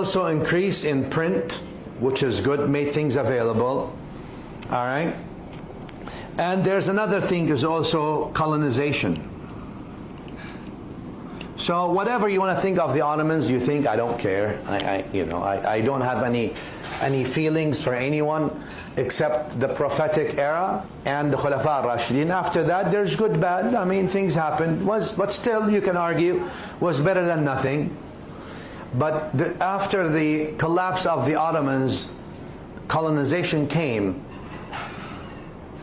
also increase in print, which is good, made things available. All right. And there's another thing is also colonization. So whatever you want to think of the Ottomans, you think, I don't care. I don't have any feelings for anyone except the prophetic era and the Khulafa Rashidin. After that, there's good, bad. I mean, things happened. But still, you can argue, was better than nothing. But after the collapse of the Ottomans, colonization came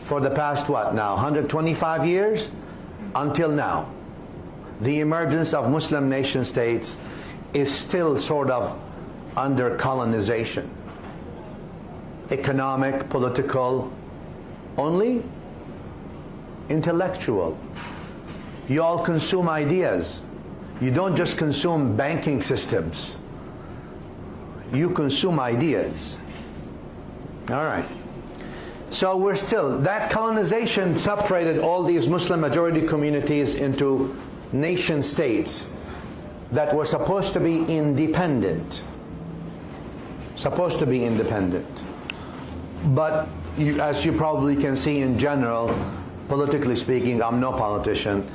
for the past, what now, 125 years? Until now. The emergence of Muslim nation states is still sort of under colonization. Economic, political, only intellectual. You all consume ideas. You don't just consume banking systems. You consume ideas. All right. So we're still, that colonization separated all these Muslim majority communities into nation states that were supposed to be independent. Supposed to be independent. But as you probably can see in general, politically speaking, I'm no politician.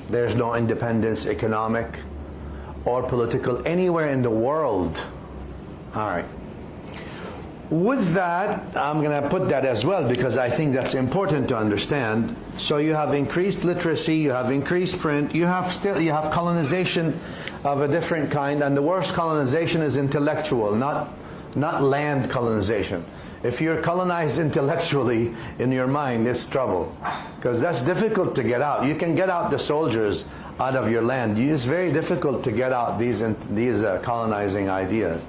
There's no independence, economic or political, anywhere in the world. All right. With that, I'm going to put that as well because I think that's important to understand. So you have increased literacy, you have increased print, you have colonization of a different kind, and the worst colonization is intellectual, not land colonization. If you're colonized intellectually in your mind, it's trouble, because that's difficult to get out. You can get out the soldiers out of your land. It's very difficult to get out these colonizing ideas.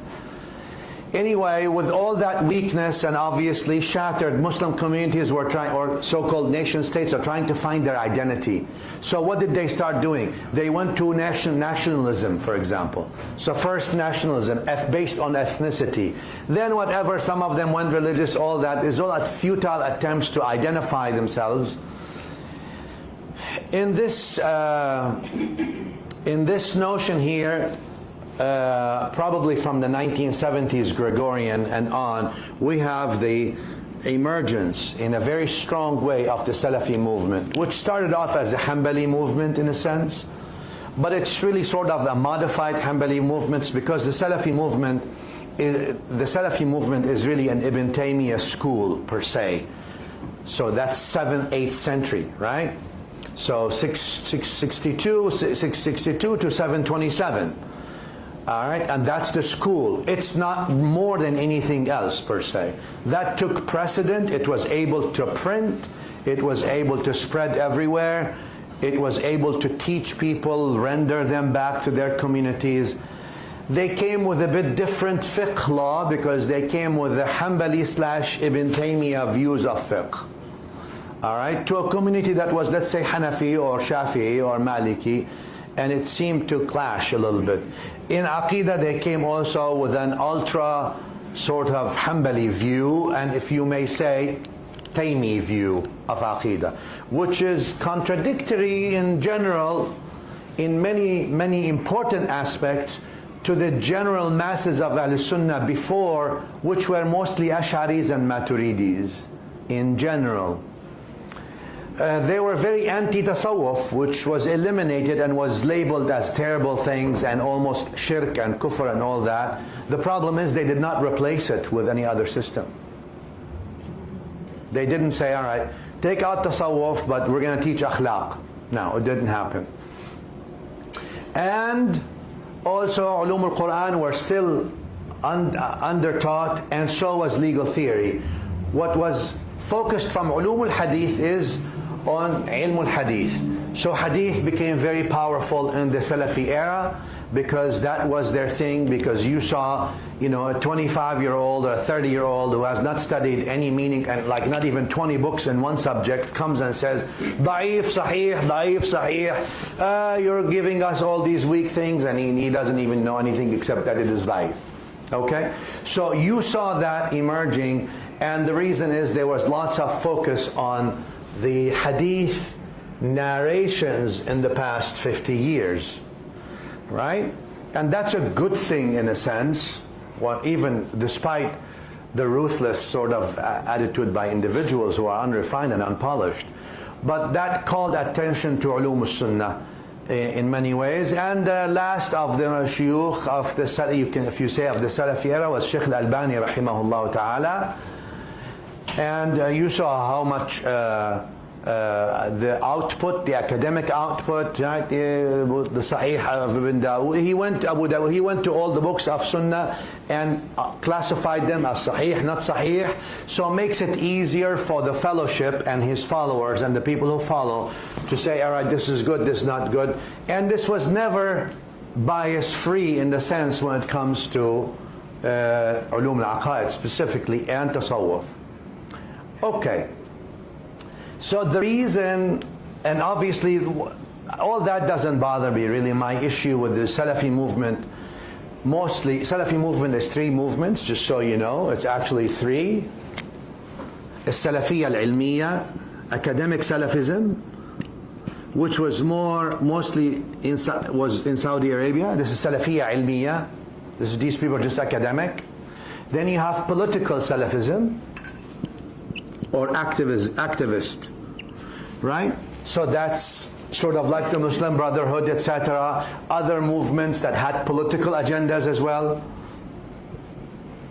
Anyway, with all that weakness and obviously shattered, Muslim communities were trying, or so-called nation states are trying to find their identity. So what did they start doing? They went to nationalism, for example. So first nationalism, based on ethnicity. Then whatever, some of them went religious, all that is all futile attempts to identify themselves. In this notion here, probably from the 1970s Gregorian and on, we have the emergence in a very strong way of the Salafi movement, which started off as a Hanbali movement in a sense, but it's really sort of a modified Hanbali movement because the Salafi movement is really an Ibn Taymiyyah school per se. So that's 7th, 8th century, right? So 662 to 727. All right, and that's the school. It's not more than anything else per se. That took precedent. It was able to print. It was able to spread everywhere. It was able to teach people, render them back to their communities. They came with a bit different fiqh law because they came with the Hanbali / Ibn Taymiyyah views of fiqh. All right, to a community that was, let's say, Hanafi or Shafi'i or Maliki, and it seemed to clash a little bit. In Aqidah, they came also with an ultra sort of Hanbali view, and if you may say, Taymi view of Aqidah, which is contradictory in general, in many important aspects, to the general masses of Ahl-Sunnah before, which were mostly Ash'aris and Maturidis in general. They were very anti-tasawwuf, which was eliminated and was labeled as terrible things and almost shirk and kufr and all that. The problem is they did not replace it with any other system. They didn't say, all right, take out tasawwuf, but we're going to teach akhlaq. No, it didn't happen. And also ulum al-Quran were still under-taught, and so was legal theory. What was focused from ulum al-hadith is on ilm al-hadith. So hadith became very powerful in the Salafi era because that was their thing, because you saw, a 25-year-old or a 30-year-old who has not studied any meaning and like not even 20 books in one subject comes and says, da'if sahih, you're giving us all these weak things, and he doesn't even know anything except that it is da'if. Okay? So you saw that emerging, and the reason is there was lots of focus on the hadith narrations in the past 50 years, right? And that's a good thing in a sense, even despite the ruthless sort of attitude by individuals who are unrefined and unpolished. But that called attention to ulum al-sunnah in many ways. And the last of the shuyukh of the if you say of the Salafi era, was Sheikh al-Albani rahimahullah ta'ala. And you saw how much the output, the academic output, right? The Sahih of Ibn Dawood. He went to all the books of Sunnah and classified them as Sahih, not Sahih. So it makes it easier for the fellowship and his followers and the people who follow to say, all right, this is good, this is not good. And this was never bias-free in the sense when it comes to ulum al-aqaid specifically and tasawwuf. Okay. So the reason, and obviously all that doesn't bother me really. My issue with the Salafi movement, mostly, Salafi movement is three movements, just so you know. It's actually three. Salafiyya al-ilmiyya, academic Salafism, which was mostly in Saudi Arabia. This is Salafiyya ilmiyya. These people are just academic. Then you have political Salafism, or activist, right? So that's sort of like the Muslim Brotherhood, etc. Other movements that had political agendas as well.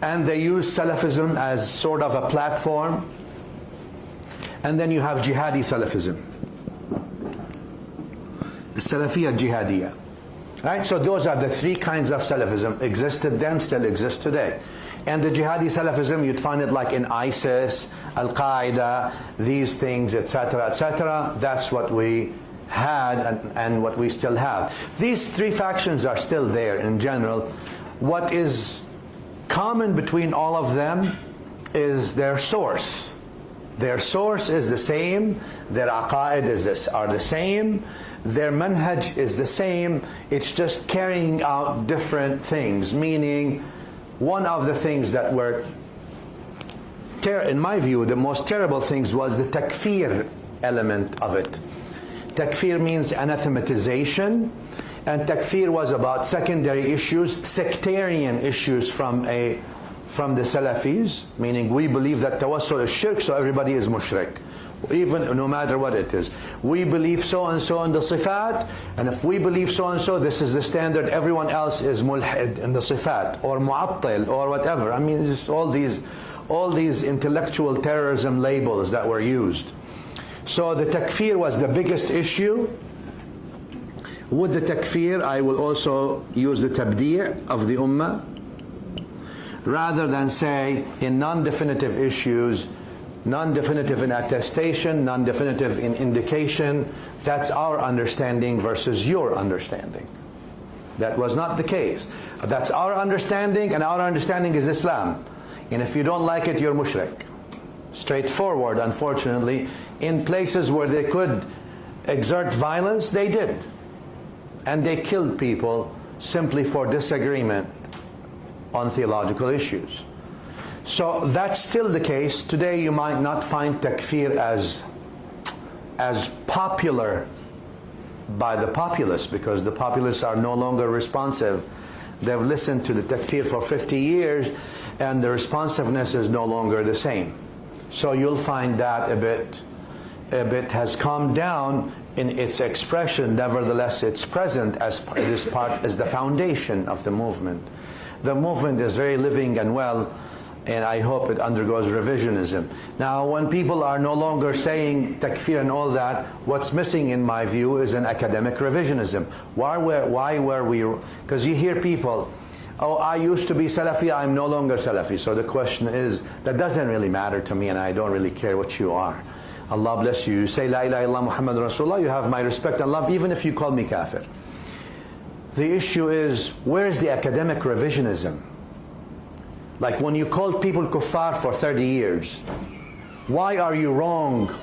And they use Salafism as sort of a platform. And then you have jihadi Salafism. The Salafiyya Jihadiyya. Right? So those are the three kinds of Salafism. Existed then, still exist today. And the jihadi Salafism, you'd find it like in ISIS, Al-Qaeda, these things, etc., etc. That's what we had and what we still have. These three factions are still there in general. What is common between all of them is their source. Their source is the same, their aqaid are the same, their manhaj is the same, it's just carrying out different things, meaning one of the things that were, in my view, the most terrible things was the takfir element of it. Takfir means anathematization, and takfir was about secondary issues, sectarian issues from the Salafis, meaning we believe that tawassul is shirk, so everybody is mushrik, even no matter what it is. We believe so and so in the sifat, and if we believe so and so, this is the standard, everyone else is mulhid in the sifat, or mu'attil, or whatever. I mean, just all these intellectual terrorism labels that were used. So the takfir was the biggest issue. With the takfir, I will also use the tabdi' of the ummah, rather than say in non-definitive issues, non-definitive in attestation, non-definitive in indication. That's our understanding versus your understanding. That was not the case. That's our understanding, and our understanding is Islam. And if you don't like it, you're mushrik. Straightforward, unfortunately. In places where they could exert violence, they did. And they killed people simply for disagreement on theological issues. So that's still the case. Today you might not find takfir as popular by the populace, because the populace are no longer responsive. They've listened to the takfir for 50 years and the responsiveness is no longer the same. So you'll find that a bit has calmed down in its expression. Nevertheless, it's present as this part as the foundation of the movement. The movement is very living and well, and I hope it undergoes revisionism. Now, when people are no longer saying takfir and all that, what's missing in my view is an academic revisionism. Why were we, because you hear people, oh, I used to be Salafi, I'm no longer Salafi. So the question is, that doesn't really matter to me, and I don't really care what you are. Allah bless you. You say La ilaha illallah Muhammad Rasulullah, you have my respect and love, even if you call me kafir. The issue is, where is the academic revisionism? Like when you called people kuffar for 30 years, why are you wrong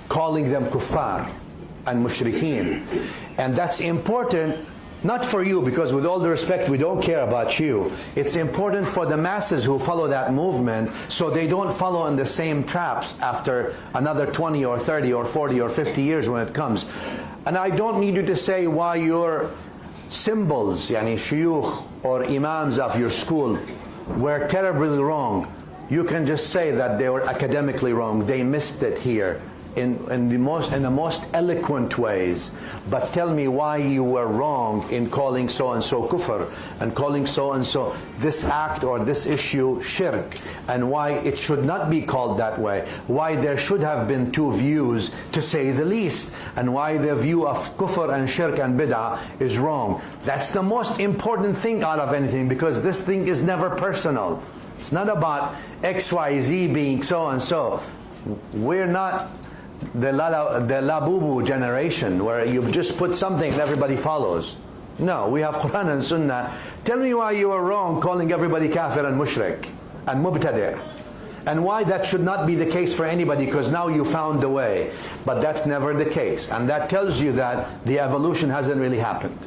calling them kuffar and mushrikeen? And that's important, not for you, because with all the respect, we don't care about you. It's important for the masses who follow that movement, so they don't follow in the same traps after another 20 or 30 or 40 or 50 years when it comes. And I don't need you to say why you're symbols, yani shuyukh or imams of your school were terribly wrong, you can just say that they were academically wrong. They missed it here in the most eloquent ways. But tell me why you were wrong in calling so and so kufr, and calling so and so this act or this issue shirk, and why it should not be called that way, why there should have been two views to say the least, and why the view of kufr and shirk and bid'ah is wrong. That's the most important thing out of anything, because this thing is never personal. It's not about XYZ being so and so. We're not the labubu generation where you just put something and everybody follows. No, we have Quran and Sunnah. Tell me why you were wrong calling everybody kafir and mushrik and mubtadi', and why that should not be the case for anybody, because now you found the way. But that's never the case, and that tells you that the evolution hasn't really happened.